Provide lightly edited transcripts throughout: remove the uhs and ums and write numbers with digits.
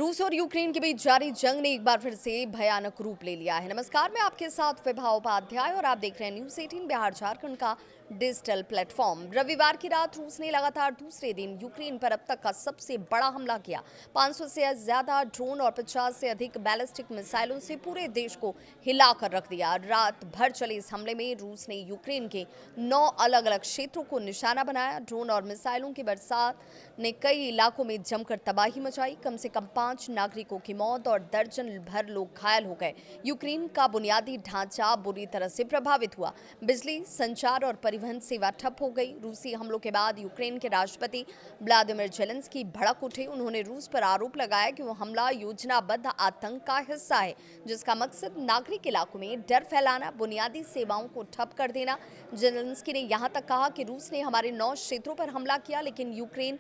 रूस और यूक्रेन के बीच जारी जंग ने एक बार फिर से भयानक रूप ले लिया है। नमस्कार, मैं आपके साथ विभा उपाध्याय और आप देख रहे हैं न्यूज 18 बिहार झारखंड का डिजिटल प्लेटफॉर्म। रविवार की रात रूस ने लगातार दूसरे दिन यूक्रेन पर अब तक का सबसे बड़ा हमला किया। 500 से ज्यादा ड्रोन और 50 से अधिक बैलिस्टिक मिसाइलों से पूरे देश को हिलाकर रख दिया। रात भर चले इस हमले में रूस ने यूक्रेन के 9 अलग अलग क्षेत्रों को निशाना बनाया। ड्रोन और मिसाइलों की बरसात ने कई इलाकों में जमकर तबाही मचाई। कम से कम 5 नागरिकों की मौत और दर्जन भर लोग घायल हो गए। यूक्रेन का बुनियादी ढांचा बुरी तरह से प्रभावित हुआ। बिजली, संचार और परिवहन सेवा ठप हो गई। रूसी हमलों के बाद यूक्रेन के राष्ट्रपति व्लादिमीर जेलेंस्की भड़क उठे। उन्होंने रूस पर आरोप लगाया कि वो हमला योजनाबद्ध आतंक का हिस्सा है, जिसका मकसद नागरिक इलाकों में डर फैलाना, बुनियादी सेवाओं को ठप कर देना। जेलेंस्की ने यहां तक कहा कि रूस ने हमारे 9 क्षेत्रों पर हमला किया, लेकिन यूक्रेन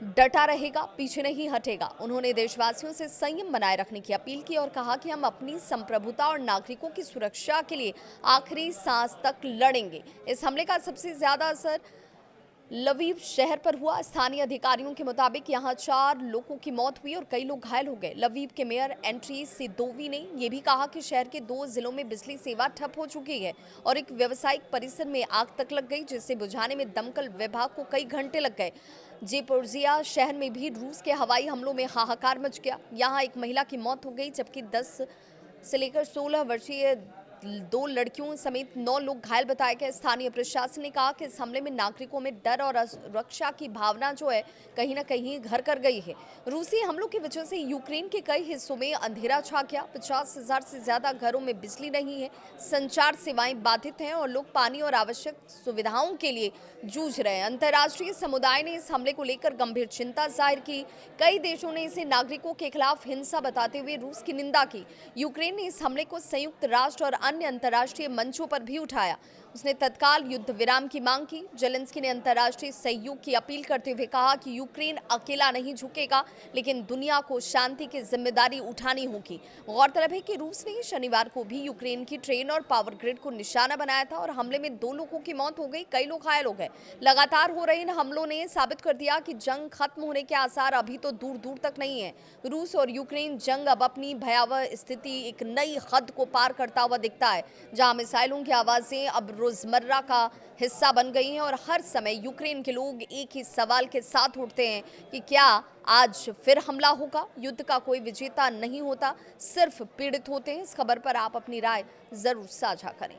डटा रहेगा, पीछे नहीं हटेगा। उन्होंने देशवासियों से संयम बनाए रखने की अपील की और कहा कि हम अपनी संप्रभुता और नागरिकों की सुरक्षा के लिए आखिरी सांस तक लड़ेंगे। इस हमले का सबसे ज्यादा असर लवीव शहर पर हुआ। स्थानीय अधिकारियों के मुताबिक यहां 4 लोगों की मौत हुई और कई लोग घायल हो गए। लवीव के मेयर एंट्री सिदोवी ने यह भी कहा कि शहर के 2 जिलों में बिजली सेवा ठप हो चुकी है और एक व्यावसायिक परिसर में आग तक लग गई, जिसे बुझाने में दमकल विभाग को कई घंटे लग गए। जेपोर्जिया शहर में भी रूस के हवाई हमलों में हाहाकार मच गया। यहां एक महिला की मौत हो गई, जबकि 10 से लेकर 16 वर्षीय 2 लड़कियों समेत 9 लोग घायल बताए गए। स्थानीय प्रशासन ने कहा कि इस हमले में नागरिकों में डर और असुरक्षा की भावना जो है कहीं न कहीं घर कर गई है। रूसी हमलों की वजह से यूक्रेन के कई हिस्सों में अंधेरा छा गया। 50,000 से ज्यादा घरों में बिजली नहीं है, संचार सेवाएं बाधित हैं और लोग पानी और आवश्यक सुविधाओं के लिए जूझ रहे हैं। अंतर्राष्ट्रीय समुदाय ने इस हमले को लेकर गंभीर चिंता जाहिर की। कई देशों ने इसे नागरिकों के खिलाफ हिंसा बताते हुए रूस की निंदा की। यूक्रेन ने इस हमले को संयुक्त राष्ट्र और अन्य अंतर्राष्ट्रीय मंचों पर भी उठाया। उसने तत्काल युद्ध विराम की मांग की। जेलेंस्की ने अंतर्राष्ट्रीय सहयोग की अपील करते हुए कहा कि यूक्रेन अकेला नहीं झुकेगा, लेकिन दुनिया को शांति की जिम्मेदारी उठानी होगी। गौरतलब है कि रूस ने शनिवार को भी यूक्रेन की ट्रेन और पावर ग्रिड को निशाना बनाया था और हमले में 2 लोगों की मौत हो गई, कई लोग घायल हो गए। लगातार हो रहे इन हमलों ने साबित कर दिया कि जंग खत्म होने के आसार अभी तो दूर दूर तक नहीं है। रूस और यूक्रेन जंग अब अपनी भयावह स्थिति एक नई हद को पार करता हुआ दिखता है, जहां मिसाइलों की आवाजें अब रोजमर्रा का हिस्सा बन गई हैं और हर समय यूक्रेन के लोग एक ही सवाल के साथ उठते हैं कि क्या आज फिर हमला होगा। युद्ध का कोई विजेता नहीं होता, सिर्फ पीड़ित होते हैं। इस खबर पर आप अपनी राय जरूर साझा करें।